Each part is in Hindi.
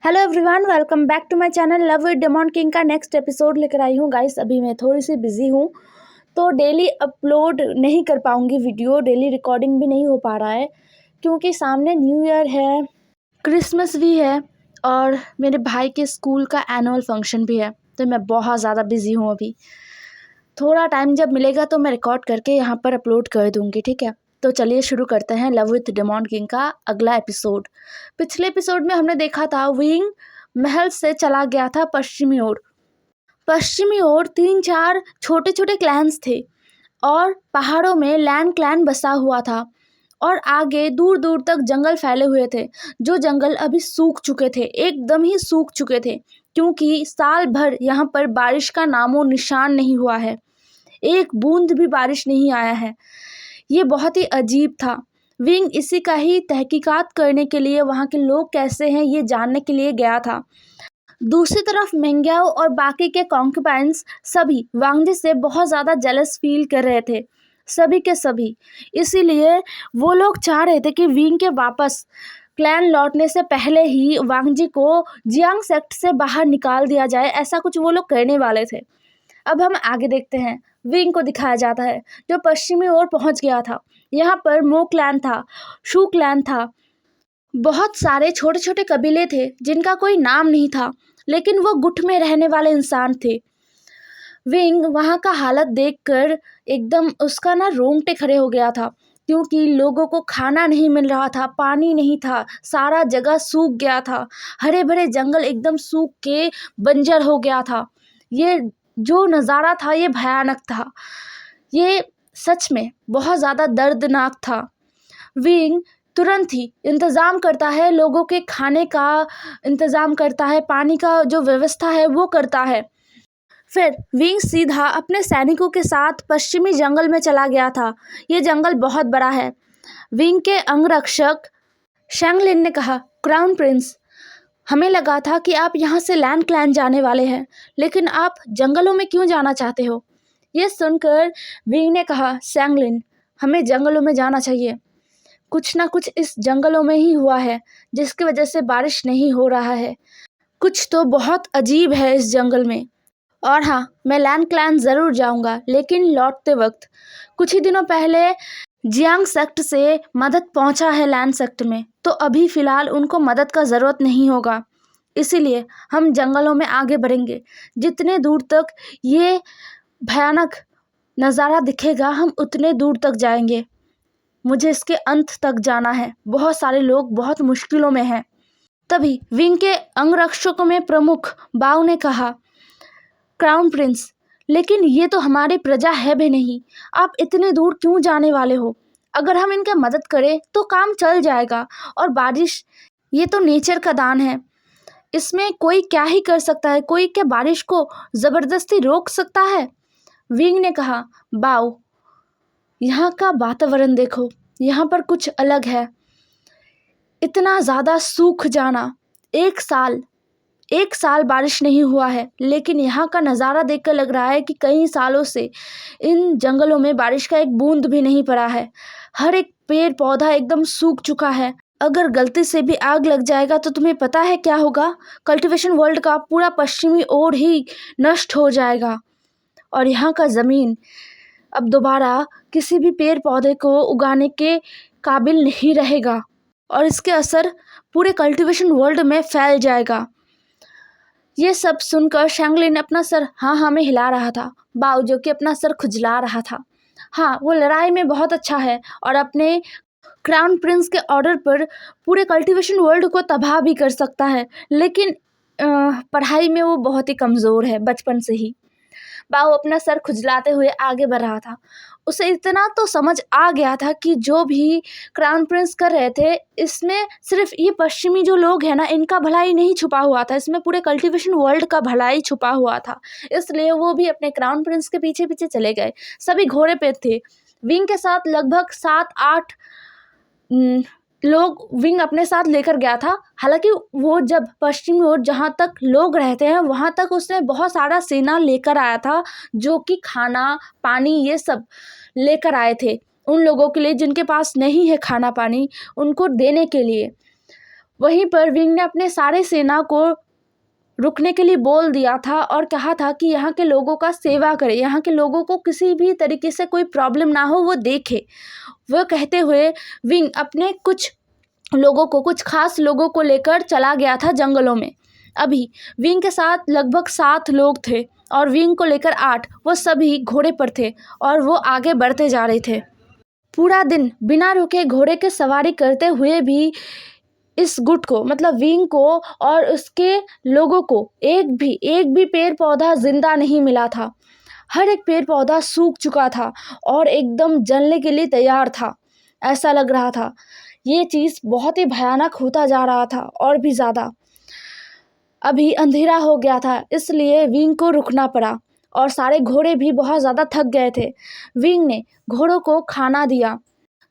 Hello everyone, welcome back to my channel love with demon king का नेक्स्ट एपिसोड लेकर आई हूँ। गाइस अभी मैं थोड़ी सी बिजी हूँ तो डेली अपलोड नहीं कर पाऊँगी वीडियो, डेली रिकॉर्डिंग भी नहीं हो पा रहा है क्योंकि सामने न्यू ईयर है, क्रिसमस भी है और मेरे भाई के स्कूल का एनुअल फंक्शन भी है। तो मैं बहुत ज़्यादा बिजी हूँ अभी। थोड़ा टाइम जब मिलेगा तो मैं रिकॉर्ड करके यहाँ पर अपलोड कर दूँगी, ठीक है। तो चलिए शुरू करते हैं लव विथ डेमन किंग का अगला एपिसोड। पिछले एपिसोड में हमने देखा था विंग महल से चला गया था पश्चिमी ओर 3-4 छोटे छोटे क्लैन्स थे और पहाड़ों में लैंड क्लैन बसा हुआ था और आगे दूर दूर तक जंगल फैले हुए थे, जो जंगल अभी सूख चुके थे, एकदम ही सूख चुके थे क्योंकि साल भर यहाँ पर बारिश का नामो निशान नहीं हुआ है, एक बूंद भी बारिश नहीं आया है। ये बहुत ही अजीब था। विंग इसी का ही तहकीकात करने के लिए, वहाँ के लोग कैसे हैं ये जानने के लिए गया था। दूसरी तरफ मेंग्याओ और बाकी के कॉन्क्यूपाइंस सभी वांगजी से बहुत ज़्यादा जेलस फील कर रहे थे, सभी के सभी। इसीलिए वो लोग चाह रहे थे कि विंग के वापस क्लैन लौटने से पहले ही वांगजी को जियांग सेक्ट से बाहर निकाल दिया जाए, ऐसा कुछ वो लोग करने वाले थे। अब हम आगे देखते हैं। विंग को दिखाया जाता है जो पश्चिमी ओर पहुंच गया था। यहाँ पर मो क्लैन था, शू क्लैन था, बहुत सारे छोटे छोटे कबीले थे जिनका कोई नाम नहीं था, लेकिन वो गुट में रहने वाले इंसान थे। विंग वहाँ का हालत देखकर एकदम उसका रोंगटे खड़े हो गया था क्योंकि लोगों को खाना नहीं मिल रहा था, पानी नहीं था, सारा जगह सूख गया था, हरे भरे जंगल एकदम सूख के बंजर हो गया था। ये जो नज़ारा था ये भयानक था, ये सच में बहुत ज़्यादा दर्दनाक था। विंग तुरंत ही इंतज़ाम करता है, लोगों के खाने का इंतज़ाम करता है, पानी का जो व्यवस्था है वो करता है। फिर विंग सीधा अपने सैनिकों के साथ पश्चिमी जंगल में चला गया था। ये जंगल बहुत बड़ा है। विंग के अंगरक्षक शैंगलिन ने कहा, क्राउन प्रिंस, हमें लगा था कि आप यहाँ से लैंड क्लैन जाने वाले हैं, लेकिन आप जंगलों में क्यों जाना चाहते हो? ये सुनकर विंग ने कहा, शैंगलिन, हमें जंगलों में जाना चाहिए। कुछ ना कुछ इस जंगलों में ही हुआ है जिसकी वजह से बारिश नहीं हो रहा है। कुछ तो बहुत अजीब है इस जंगल में। और हाँ, मैं लैंड क्लैन ज़रूर जाऊँगा, लेकिन लौटते वक्त। कुछ ही दिनों पहले जियांग सेक्ट से मदद पहुँचा है लैंड सेक्ट में, तो अभी फ़िलहाल उनको मदद का ज़रूरत नहीं होगा। इसीलिए हम जंगलों में आगे बढ़ेंगे। जितने दूर तक ये भयानक नज़ारा दिखेगा हम उतने दूर तक जाएंगे। मुझे इसके अंत तक जाना है। बहुत सारे लोग बहुत मुश्किलों में हैं। तभी विंग के अंगरक्षकों में प्रमुख बाव ने कहा, क्राउन प्रिंस, लेकिन ये तो हमारी प्रजा है भी नहीं, आप इतने दूर क्यों जाने वाले हो? अगर हम इनका मदद करें तो काम चल जाएगा। और बारिश, ये तो नेचर का दान है, इसमें कोई क्या ही कर सकता है, कोई क्या बारिश को ज़बरदस्ती रोक सकता है? विंग ने कहा, बाव, यहाँ का वातावरण देखो, यहाँ पर कुछ अलग है। इतना ज़्यादा सूख जाना, एक साल बारिश नहीं हुआ है, लेकिन यहाँ का नज़ारा देखकर लग रहा है कि कई सालों से इन जंगलों में बारिश का एक बूंद भी नहीं पड़ा है। हर एक पेड़ पौधा एकदम सूख चुका है। अगर गलती से भी आग लग जाएगा तो तुम्हें पता है क्या होगा? कल्टीवेशन वर्ल्ड का पूरा पश्चिमी ओर ही नष्ट हो जाएगा और यहाँ का ज़मीन अब दोबारा किसी भी पेड़ पौधे को उगाने के काबिल नहीं रहेगा और इसके असर पूरे कल्टीवेशन वर्ल्ड में फैल जाएगा। ये सब सुनकर शैंगलिन अपना सर हाँ में हिला रहा था। बाव जो कि अपना सर खुजला रहा था। हाँ, वो लड़ाई में बहुत अच्छा है और अपने क्राउन प्रिंस के ऑर्डर पर पूरे कल्टीवेशन वर्ल्ड को तबाह भी कर सकता है, लेकिन पढ़ाई में वो बहुत ही कमज़ोर है बचपन से ही। बाव अपना सर खुजलाते हुए आगे बढ़ रहा था। उसे इतना तो समझ आ गया था कि जो भी क्राउन प्रिंस कर रहे थे, इसमें सिर्फ ये पश्चिमी जो लोग हैं ना, इनका भलाई नहीं छुपा हुआ था, इसमें पूरे कल्टीवेशन वर्ल्ड का भलाई छुपा हुआ था। इसलिए वो भी अपने क्राउन प्रिंस के पीछे पीछे चले गए। सभी घोड़े पे थे। विंग के साथ लगभग 7-8 लोग विंग अपने साथ लेकर गया था। हालांकि वो जब पश्चिमी ओर जहाँ तक लोग रहते हैं वहाँ तक उसने बहुत सारा सेना लेकर आया था, जो कि खाना पानी ये सब लेकर आए थे उन लोगों के लिए जिनके पास नहीं है खाना पानी, उनको देने के लिए। वहीं पर विंग ने अपने सारे सेना को रुकने के लिए बोल दिया था और कहा था कि यहाँ के लोगों का सेवा करे, यहाँ के लोगों को किसी भी तरीके से कोई प्रॉब्लम ना हो वो देखे। वह कहते हुए विंग अपने कुछ खास लोगों को लेकर चला गया था जंगलों में। अभी विंग के साथ लगभग 7 लोग थे और विंग को लेकर 8। वो सभी घोड़े पर थे और वो आगे बढ़ते जा रहे थे। पूरा दिन बिना रुके घोड़े के सवारी करते हुए भी इस गुट को मतलब विंग को और उसके लोगों को एक भी पेड़ पौधा जिंदा नहीं मिला था। हर एक पेड़ पौधा सूख चुका था और एकदम जलने के लिए तैयार था। ऐसा लग रहा था ये चीज़ बहुत ही भयानक होता जा रहा था और भी ज़्यादा। अभी अंधेरा हो गया था, इसलिए विंग को रुकना पड़ा और सारे घोड़े भी बहुत ज़्यादा थक गए थे। विंग ने घोड़ों को खाना दिया।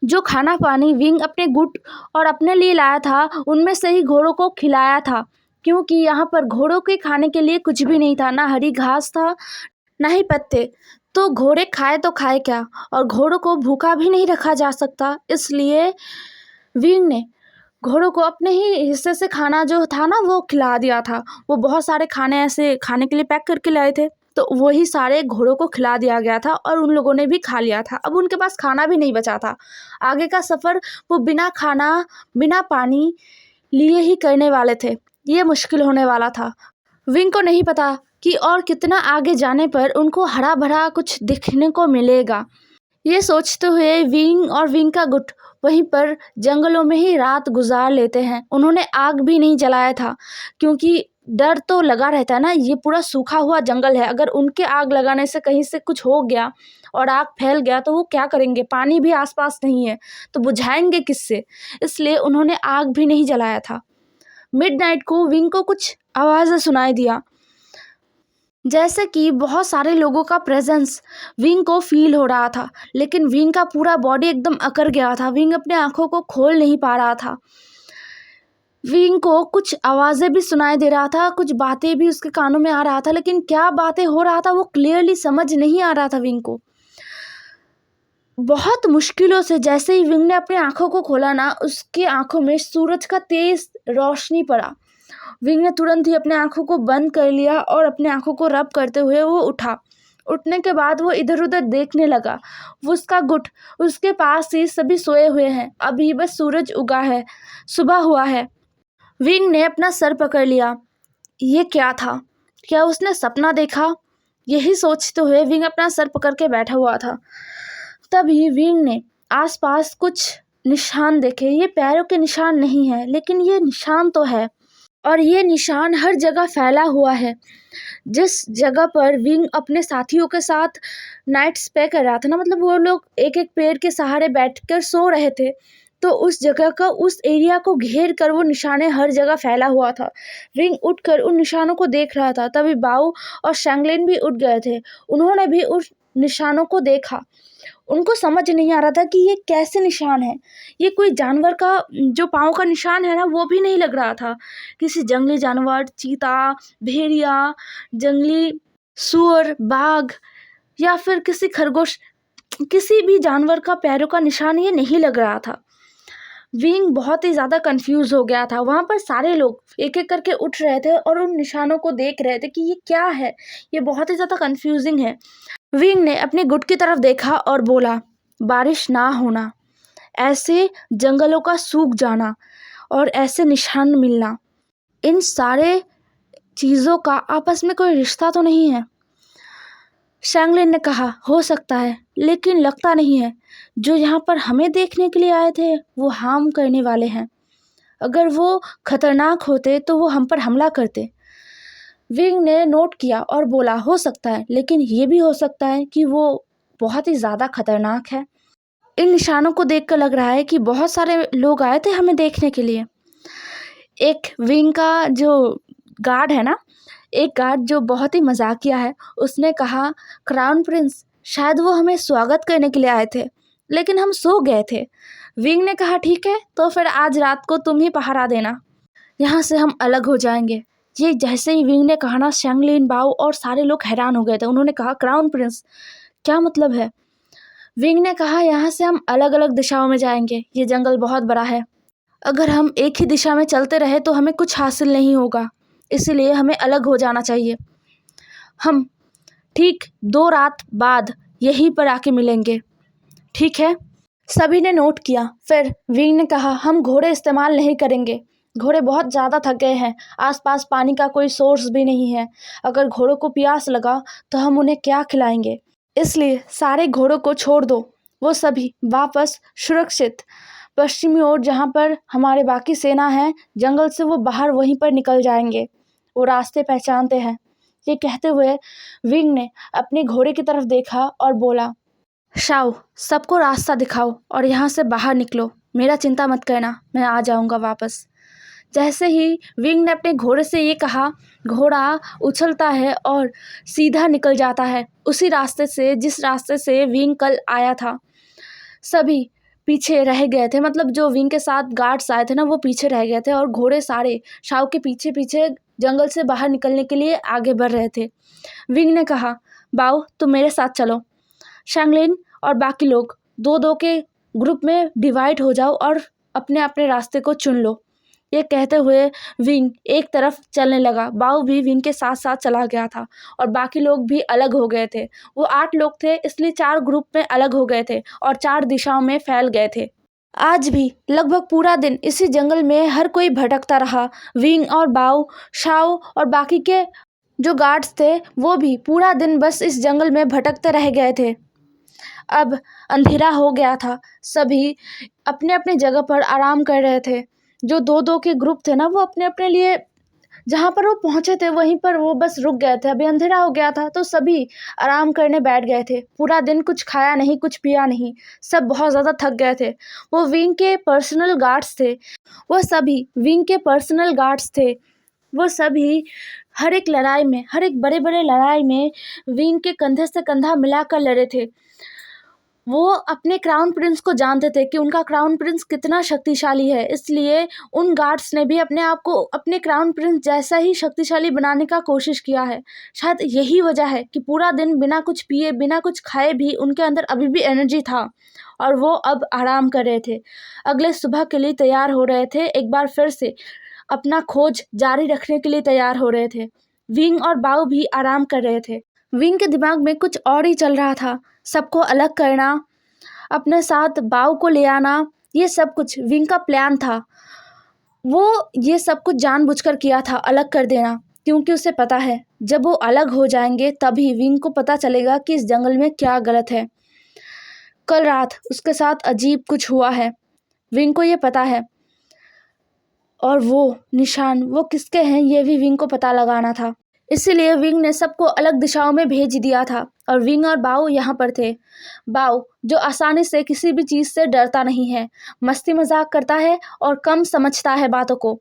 जो खाना पानी विंग अपने गुट और अपने लिए लाया था उनमें से ही घोड़ों को खिलाया था, क्योंकि यहाँ पर घोड़ों के खाने के लिए कुछ भी नहीं था, ना हरी घास था ना ही पत्ते। तो घोड़े खाए तो खाए क्या, और घोड़ों को भूखा भी नहीं रखा जा सकता। इसलिए विंग ने घोड़ों को अपने ही हिस्से से खाना जो था ना वो खिला दिया था। वो बहुत सारे खाने ऐसे खाने के लिए पैक करके लाए थे, तो वही सारे घोड़ों को खिला दिया गया था और उन लोगों ने भी खा लिया था। अब उनके पास खाना भी नहीं बचा था। आगे का सफ़र वो बिना खाना बिना पानी लिए ही करने वाले थे। ये मुश्किल होने वाला था। विंग को नहीं पता कि और कितना आगे जाने पर उनको हरा भरा कुछ दिखने को मिलेगा। ये सोचते हुए विंग और विंग का गुट वहीं पर जंगलों में ही रात गुजार लेते हैं। उन्होंने आग भी नहीं जलाया था, क्योंकि डर तो लगा रहता है ना। ये पूरा सूखा हुआ जंगल है, अगर उनके आग लगाने से कहीं से कुछ हो गया और आग फैल गया तो वो क्या करेंगे। पानी भी आसपास नहीं है तो बुझाएंगे किससे। इसलिए उन्होंने आग भी नहीं जलाया था। मिडनाइट को विंग को कुछ आवाज़ें सुनाई दिया, जैसे कि बहुत सारे लोगों का प्रेजेंस विंग को फील हो रहा था। लेकिन विंग का पूरा बॉडी एकदम अकड़ गया था। विंग अपने आंखों को खोल नहीं पा रहा था। विंग को कुछ आवाज़ें भी सुनाई दे रहा था, कुछ बातें भी उसके कानों में आ रहा था, लेकिन क्या बातें हो रहा था वो क्लियरली समझ नहीं आ रहा था विंग को। बहुत मुश्किलों से जैसे ही विंग ने अपनी आंखों को खोला ना, उसकी आंखों में सूरज का तेज रोशनी पड़ा। विंग ने तुरंत ही अपने आंखों को बंद कर लिया और अपने आंखों को रब करते हुए वो उठा। उठने के बाद वो इधर उधर देखने लगा। वो उसका गुट उसके पास ही सभी सोए हुए हैं। अभी बस सूरज उगा है, सुबह हुआ है। विंग ने अपना सर पकड़ लिया। ये क्या था? क्या उसने सपना देखा? यही सोचते हुए विंग अपना सर पकड़ के बैठा हुआ था। तभी विंग ने आसपास कुछ निशान देखे। ये पैरों के निशान नहीं है, लेकिन ये निशान तो है, और ये निशान हर जगह फैला हुआ है। जिस जगह पर विंग अपने साथियों के साथ नाइट स्टे कर रहा था ना, मतलब वो लोग एक एक पेड़ के सहारे बैठकर सो रहे थे, तो उस जगह का उस एरिया को घेर कर वो निशाने हर जगह फैला हुआ था। विंग उठकर उन निशानों को देख रहा था। तभी बाऊ और शैंगलिन भी उठ गए थे। उन्होंने भी उस निशानों को देखा। उनको समझ नहीं आ रहा था कि ये कैसे निशान है। ये कोई जानवर का जो पाँव का निशान है ना, वो भी नहीं लग रहा था। किसी जंगली जानवर, चीता, भेड़िया, जंगली सूअर, बाघ या फिर किसी खरगोश, किसी भी जानवर का पैरों का निशान ये नहीं लग रहा था। विंग बहुत ही ज़्यादा कंफ्यूज हो गया था। वहाँ पर सारे लोग एक एक करके उठ रहे थे और उन निशानों को देख रहे थे कि ये क्या है। ये बहुत ही ज़्यादा कंफ्यूजिंग है। विंग ने अपने गुट की तरफ देखा और बोला, बारिश ना होना, ऐसे जंगलों का सूख जाना और ऐसे निशान मिलना, इन सारे चीज़ों का आपस में कोई रिश्ता तो नहीं है। शैंगलिन ने कहा, हो सकता है, लेकिन लगता नहीं है। जो यहाँ पर हमें देखने के लिए आए थे वो हार्म करने वाले हैं। अगर वो खतरनाक होते तो वो हम पर हमला करते। विंग ने नोट किया और बोला, हो सकता है, लेकिन ये भी हो सकता है कि वो बहुत ही ज़्यादा खतरनाक है। इन निशानों को देखकर लग रहा है कि बहुत सारे लोग आए थे हमें देखने के लिए। एक विंग का जो गार्ड है ना, एक गार्ड जो बहुत ही मजाकिया है, उसने कहा, क्राउन प्रिंस, शायद वो हमें स्वागत करने के लिए आए थे, लेकिन हम सो गए थे। विंग ने कहा, ठीक है, तो फिर आज रात को तुम ही पहरा देना, यहाँ से हम अलग हो जाएंगे। ये जैसे ही विंग ने कहा ना, शैंगलिन, बाऊ और सारे लोग हैरान हो गए थे। उन्होंने कहा, क्राउन प्रिंस, क्या मतलब है? विंग ने कहा, यहाँ से हम अलग अलग दिशाओं में जाएंगे। ये जंगल बहुत बड़ा है, अगर हम एक ही दिशा में चलते रहे तो हमें कुछ हासिल नहीं होगा, इसीलिए हमें अलग हो जाना चाहिए। हम ठीक 2 रात बाद यहीं पर आके मिलेंगे, ठीक है? सभी ने नोट किया। फिर विंग ने कहा, हम घोड़े इस्तेमाल नहीं करेंगे। घोड़े बहुत ज़्यादा थक गए हैं, आसपास पानी का कोई सोर्स भी नहीं है। अगर घोड़ों को प्यास लगा तो हम उन्हें क्या खिलाएंगे? इसलिए सारे घोड़ों को छोड़ दो। वो सभी वापस सुरक्षित पश्चिमी ओर, जहाँ पर हमारे बाकी सेना है, जंगल से वो बाहर वहीं पर निकल जाएंगे। वो रास्ते पहचानते हैं। ये कहते हुए विंग ने अपने घोड़े की तरफ देखा और बोला, शाओ, सबको रास्ता दिखाओ और यहाँ से बाहर निकलो। मेरा चिंता मत करना, मैं आ जाऊँगा वापस। जैसे ही विंग ने अपने घोड़े से ये कहा, घोड़ा उछलता है और सीधा निकल जाता है उसी रास्ते से जिस रास्ते से विंग कल आया था। सभी पीछे रह गए थे, मतलब जो विंग के साथ गार्ड्स आए थे ना, वो पीछे रह गए थे और घोड़े सारे शाओ के पीछे पीछे जंगल से बाहर निकलने के लिए आगे बढ़ रहे थे। विंग ने कहा, बाओ तुम मेरे साथ चलो। शैंगलिन और बाकी लोग 2-2 के ग्रुप में डिवाइड हो जाओ और अपने अपने रास्ते को चुन लो। ये कहते हुए विंग एक तरफ चलने लगा। बाओ भी विंग के साथ साथ चला गया था और बाकी लोग भी अलग हो गए थे। वो 8 लोग थे, इसलिए 4 ग्रुप में अलग हो गए थे और 4 दिशाओं में फैल गए थे। आज भी लगभग पूरा दिन इसी जंगल में हर कोई भटकता रहा। विंग और बाओ, शाओ और बाकी के जो गार्ड्स थे वो भी पूरा दिन बस इस जंगल में भटकते रह गए थे। अब अंधेरा हो गया था। सभी अपने अपने जगह पर आराम कर रहे थे। जो 2-2 के ग्रुप थे ना, वो अपने अपने लिए जहाँ पर वो पहुँचे थे वहीं पर वो बस रुक गए थे। अभी अंधेरा हो गया था तो सभी आराम करने बैठ गए थे। पूरा दिन कुछ खाया नहीं, कुछ पिया नहीं, सब बहुत ज़्यादा थक गए थे। वो विंग के पर्सनल गार्ड्स थे। वो सभी विंग के पर्सनल गार्ड्स थे। वो सभी हर एक लड़ाई में, हर एक बड़े-बड़े लड़ाई में विंग के कंधे से कंधा मिलाकर लड़े थे। वो अपने क्राउन प्रिंस को जानते थे कि उनका क्राउन प्रिंस कितना शक्तिशाली है, इसलिए उन गार्ड्स ने भी अपने आप को अपने क्राउन प्रिंस जैसा ही शक्तिशाली बनाने का कोशिश किया है। शायद यही वजह है कि पूरा दिन बिना कुछ पिए, बिना कुछ खाए भी उनके अंदर अभी भी एनर्जी था और वो अब आराम कर रहे थे। अगले सुबह के लिए तैयार हो रहे थे, एक बार फिर से अपना खोज जारी रखने के लिए तैयार हो रहे थे। विंग और बाओ भी आराम कर रहे थे। विंग के दिमाग में कुछ और ही चल रहा था। सबको अलग करना, अपने साथ बाव को ले आना, ये सब कुछ विंग का प्लान था। वो ये सब कुछ जानबूझकर किया था, अलग कर देना, क्योंकि उसे पता है जब वो अलग हो जाएंगे तभी विंग को पता चलेगा कि इस जंगल में क्या गलत है। कल रात उसके साथ अजीब कुछ हुआ है, विंग को ये पता है, और वो निशान वो किसके हैं ये भी विंग को पता लगाना था। इसीलिए विंग ने सबको अलग दिशाओं में भेज दिया था और विंग और बाओ यहाँ पर थे। बाओ जो आसानी से किसी भी चीज़ से डरता नहीं है, मस्ती मजाक करता है और कम समझता है बातों को।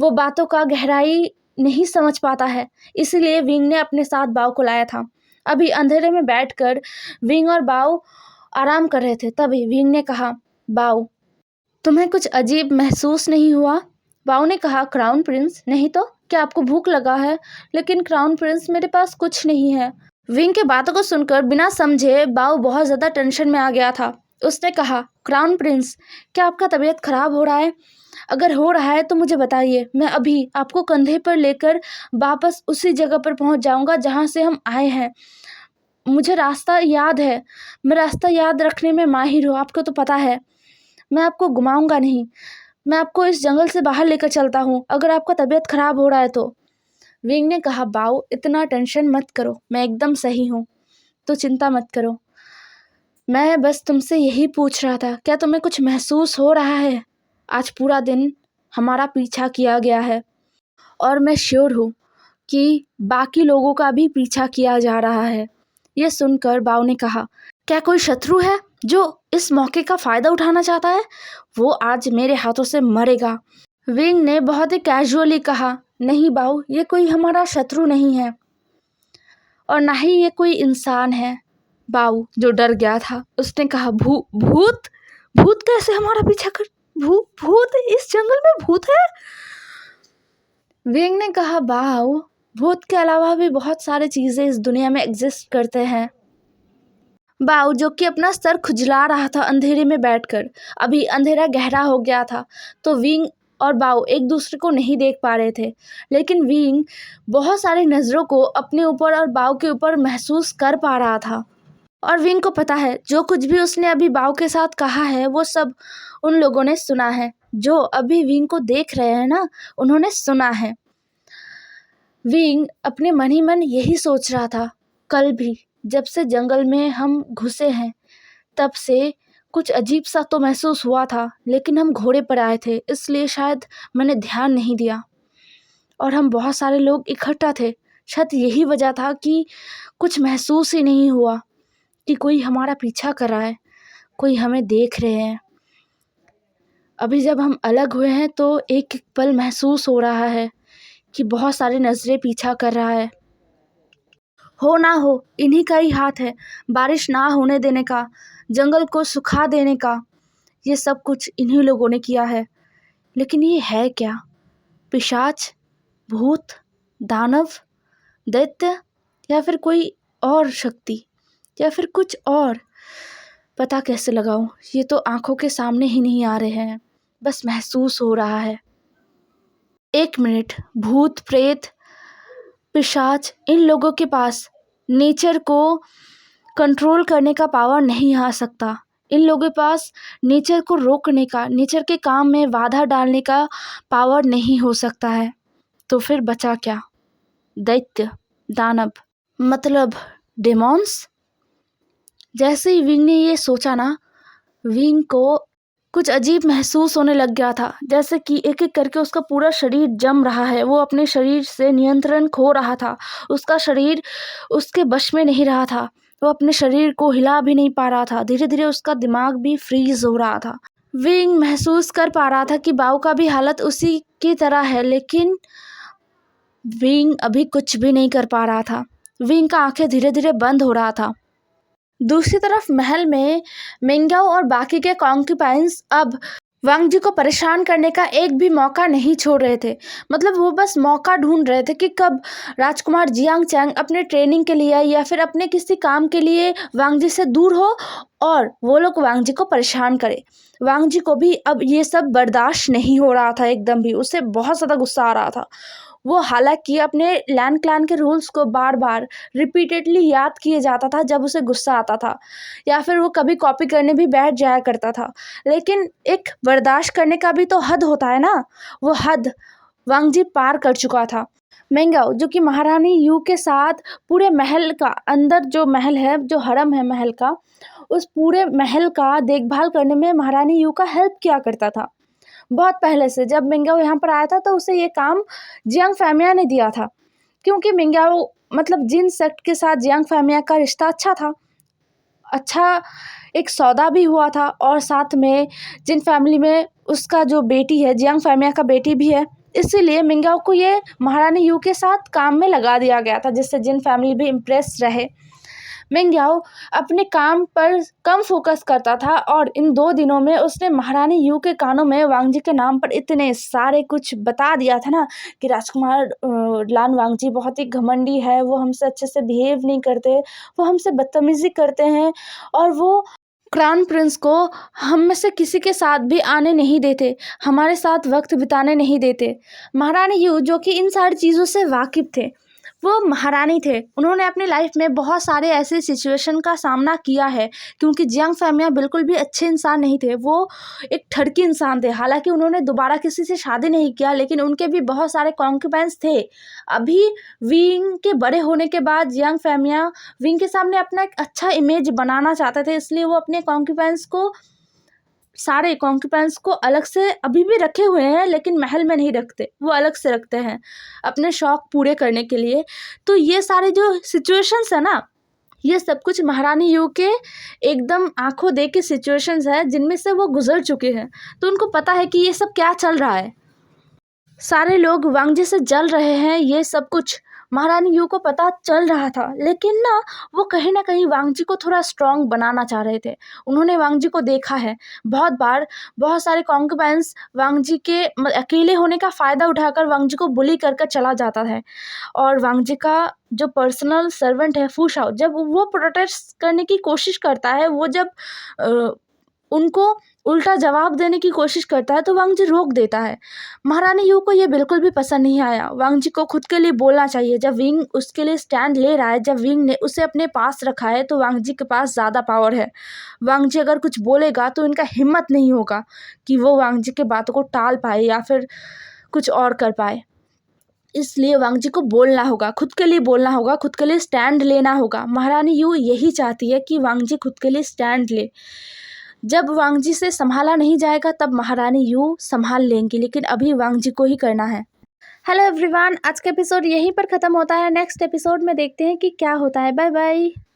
वो बातों का गहराई नहीं समझ पाता है, इसीलिए विंग ने अपने साथ बाओ को लाया था। अभी अंधेरे में बैठकर विंग और बाओ आराम कर रहे थे। तभी विंग ने कहा, बाओ तुम्हें कुछ अजीब महसूस नहीं हुआ? बाओ ने कहा, क्राउन प्रिंस नहीं तो, क्या आपको भूख लगा है? लेकिन क्राउन प्रिंस मेरे पास कुछ नहीं है। विंग के बातों को सुनकर बिना समझे बाओ बहुत ज़्यादा टेंशन में आ गया था। उसने कहा, क्राउन प्रिंस क्या आपका तबीयत खराब हो रहा है? अगर हो रहा है तो मुझे बताइए, मैं अभी आपको कंधे पर लेकर वापस उसी जगह पर पहुंच जाऊंगा जहां से हम आए हैं। मुझे रास्ता याद है, मैं रास्ता याद रखने में माहिर हूँ, आपको तो पता है। मैं आपको घुमाऊंगा नहीं, मैं आपको इस जंगल से बाहर लेकर चलता हूँ अगर आपका तबीयत खराब हो रहा है तो। विंग ने कहा, बाओ इतना टेंशन मत करो, मैं एकदम सही हूँ, तो चिंता मत करो। मैं बस तुमसे यही पूछ रहा था, क्या तुम्हें कुछ महसूस हो रहा है? आज पूरा दिन हमारा पीछा किया गया है और मैं श्योर हूँ कि बाकी लोगों का भी पीछा किया जा रहा है। यह सुनकर बाओ ने कहा, क्या कोई शत्रु है जो इस मौके का फ़ायदा उठाना चाहता है? वो आज मेरे हाथों से मरेगा। विंग ने बहुत ही कैजुअली कहा, नहीं बाओ, ये कोई हमारा शत्रु नहीं है और ना ही ये कोई इंसान है। बाओ जो डर गया था उसने कहा, भूत भूत कैसे हमारा पीछा कर? भूत इस जंगल में भूत है? विंग ने कहा, बाओ भूत के अलावा भी बहुत सारी चीज़ें इस दुनिया में एग्जिस्ट करते हैं। बाऊ जो कि अपना सर खुजला रहा था अंधेरे में बैठकर। अभी अंधेरा गहरा हो गया था तो विंग और बाऊ एक दूसरे को नहीं देख पा रहे थे, लेकिन विंग बहुत सारी नज़रों को अपने ऊपर और बाऊ के ऊपर महसूस कर पा रहा था। और विंग को पता है जो कुछ भी उसने अभी बाऊ के साथ कहा है वो सब उन लोगों ने सुना है, जो अभी विंग को देख रहे हैं ना, उन्होंने सुना है। विंग अपने मन ही मन यही सोच रहा था, कल भी जब से जंगल में हम घुसे हैं तब से कुछ अजीब सा तो महसूस हुआ था, लेकिन हम घोड़े पर आए थे इसलिए शायद मैंने ध्यान नहीं दिया, और हम बहुत सारे लोग इकट्ठा थे, शायद यही वजह था कि कुछ महसूस ही नहीं हुआ कि कोई हमारा पीछा कर रहा है, कोई हमें देख रहे हैं। अभी जब हम अलग हुए हैं तो एक एक पल महसूस हो रहा है कि बहुत सारी नज़रें पीछा कर रहा है। हो ना हो इन्हीं का ही हाथ है, बारिश ना होने देने का, जंगल को सुखा देने का, ये सब कुछ इन्हीं लोगों ने किया है। लेकिन ये है क्या? पिशाच, भूत, दानव, दैत्य, या फिर कोई और शक्ति, या फिर कुछ और? पता कैसे लगाऊं? ये तो आंखों के सामने ही नहीं आ रहे हैं, बस महसूस हो रहा है। एक मिनट, भूत, प्रेत, पिशाच, इन लोगों के पास नेचर को कंट्रोल करने का पावर नहीं आ सकता। इन लोगों के पास नेचर को रोकने का, नेचर के काम में बाधा डालने का पावर नहीं हो सकता है। तो फिर बचा क्या? दैत्य, दानव, मतलब डेमॉन्स? जैसे ही विंग ने ये सोचा ना, विंग को कुछ अजीब महसूस होने लग गया था, जैसे कि एक एक करके उसका पूरा शरीर जम रहा है। वो अपने शरीर से नियंत्रण खो रहा था, उसका शरीर उसके बश में नहीं रहा था, वो अपने शरीर को हिला भी नहीं पा रहा था। धीरे धीरे उसका दिमाग भी फ्रीज हो रहा था। विंग महसूस कर पा रहा था कि बाऊ का भी हालत उसी की तरह है, लेकिन विंग अभी कुछ भी नहीं कर पा रहा था। विंग का आंखें धीरे धीरे बंद हो रहा था। दूसरी तरफ महल में मिंगाओ और बाकी के कॉन्क्यूपाइंस अब वांग जी को परेशान करने का एक भी मौका नहीं छोड़ रहे थे। मतलब वो बस मौका ढूंढ रहे थे कि कब राजकुमार जियांग चैंग अपने ट्रेनिंग के लिए या फिर अपने किसी काम के लिए वांग जी से दूर हो और वो लोग वांग जी को परेशान करे। वांग जी को भी अब ये सब बर्दाश्त नहीं हो रहा था, एकदम भी उसे बहुत ज़्यादा गुस्सा आ रहा था। वो हालांकि अपने लैंड क्लैन के रूल्स को बार बार रिपीटेडली याद किए जाता था जब उसे गुस्सा आता था, या फिर वो कभी कॉपी करने भी बैठ जाया करता था, लेकिन एक बर्दाश्त करने का भी तो हद होता है ना। वो हद वांग जी पार कर चुका था। मेंगाओ जो कि महारानी यू के साथ पूरे महल का, अंदर जो महल है, जो हरम है महल का, उस पूरे महल का देखभाल करने में महारानी यू का हेल्प किया करता था। बहुत पहले से जब मिंगाओ यहाँ पर आया था तो उसे ये काम जियांग फैमिया ने दिया था, क्योंकि मिंगाओ मतलब जिन सेक्ट के साथ जियांग फैमिया का रिश्ता अच्छा था, अच्छा एक सौदा भी हुआ था, और साथ में जिन फैमिली में उसका जो बेटी है, जियांग फैमिया का बेटी भी है, इसीलिए मिंगाओ को ये महारानी यू के साथ काम में लगा दिया गया था, जिससे जिन फैमिली भी इम्प्रेस रहे। मिंगाओ अपने काम पर कम फोकस करता था, और इन 2 दिनों में उसने महारानी यू के कानों में वांग जी के नाम पर इतने सारे कुछ बता दिया था ना कि राजकुमार लान वांग जी बहुत ही घमंडी है, वो हमसे अच्छे से बिहेव नहीं करते, वो हमसे बदतमीजी करते हैं, और वो क्राउन प्रिंस को हम में से किसी के साथ भी आने नहीं देते, हमारे साथ वक्त बिताने नहीं देते। महारानी यू जो कि इन सारी चीज़ों से वाकिफ़ थे, वो महारानी थे, उन्होंने अपनी लाइफ में बहुत सारे ऐसे सिचुएशन का सामना किया है, क्योंकि जियांग फैमिया बिल्कुल भी अच्छे इंसान नहीं थे, वो एक ठरकी इंसान थे। हालांकि उन्होंने दोबारा किसी से शादी नहीं किया, लेकिन उनके भी बहुत सारे कॉन्क्यूपाइंस थे। अभी विंग के बड़े होने के बाद जियांग फैमिया विंग के सामने अपना एक अच्छा इमेज बनाना चाहते थे, इसलिए वो अपने कॉन्क्यूपाइंस को, सारे कॉन्क्यूपेंस को अलग से अभी भी रखे हुए हैं, लेकिन महल में नहीं रखते, वो अलग से रखते हैं अपने शौक पूरे करने के लिए। तो ये सारे जो सिचुएशंस है ना, ये सब कुछ महारानी यू के एकदम आंखों देख के सिचुएशंस है, जिनमें से वो गुजर चुके हैं, तो उनको पता है कि ये सब क्या चल रहा है। सारे लोग वांगजी से जल रहे हैं, ये सब कुछ महारानी यू को पता चल रहा था, लेकिन ना वो कहीं ना कहीं वांगजी को थोड़ा स्ट्रांग बनाना चाह रहे थे। उन्होंने वांगजी को देखा है बहुत बार, बहुत सारे कॉन्कुबेंस वांगजी के अकेले होने का फ़ायदा उठाकर वांगजी को बुली कर कर चला जाता है। और वांगजी का जो पर्सनल सर्वेंट है फू शाओ, जब वो प्रोटेस्ट करने की कोशिश करता है, वो जब उनको उल्टा जवाब देने की कोशिश करता है तो वांगजी रोक देता है। महारानी यू को ये बिल्कुल भी पसंद नहीं आया। वांगजी को खुद के लिए बोलना चाहिए। जब विंग उसके लिए स्टैंड ले रहा है, जब विंग ने उसे अपने पास रखा है, तो वांगजी के पास ज़्यादा पावर है। वांगजी अगर कुछ बोलेगा तो इनका हिम्मत नहीं होगा कि वो वांगजी के बातों को टाल पाए या फिर कुछ और कर पाए। इसलिए वांगजी को बोलना होगा, खुद के लिए बोलना होगा, खुद के लिए स्टैंड लेना होगा। महारानी यू यही चाहती है कि वांगजी खुद के लिए स्टैंड ले। जब वांगजी से संभाला नहीं जाएगा तब महारानी यू संभाल लेंगी, लेकिन अभी वांगजी को ही करना है। हेलो एवरीवन, आज का एपिसोड यहीं पर ख़त्म होता है। नेक्स्ट एपिसोड में देखते हैं कि क्या होता है। Bye bye.